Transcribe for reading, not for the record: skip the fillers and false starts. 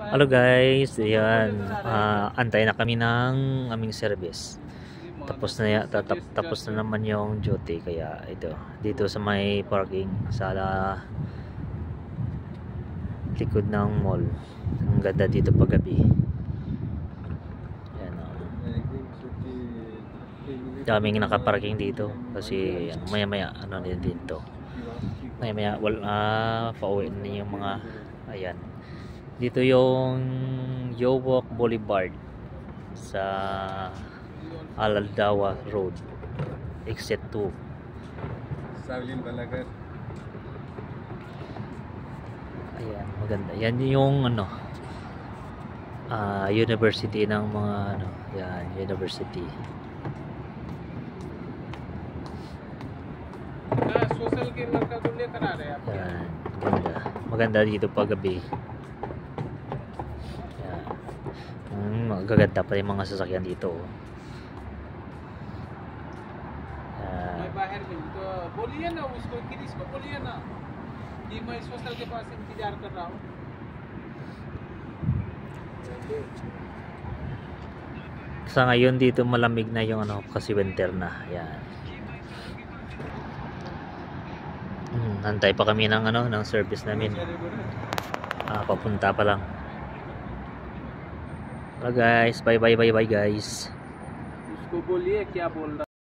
Hello guys, ayan, antay na kami ng aming service. Tapos na naman yung duty, kaya ito dito sa may parking sa likod ng mall. Ang ganda dito paggabi. Ayan, daming nakaparking dito kasi maya ano din to. Maya pauwi na yung mga, ayan. Dito yung Yowok Boulevard sa Alaldawa Road, exit 2. Salim Balagat. Ayan, maganda. Yan yung ano, university ng mga ano, yan, university. Yan, maganda dito paggabi. Magaganda pa yung mga sasakyan dito. मैं बाहर में तो बोलिए ना उसको, किसी को बोलिए ना कि मैं सोशल के पास इंतजार कर रहा हूँ. Sa ngayon dito malamig na yung ano kasi winter na. Yan. Antay pa kami ng ano ng service namin. Papunta pa lang. Guys, bye guys. उसको बोलिए क्या बोल रहा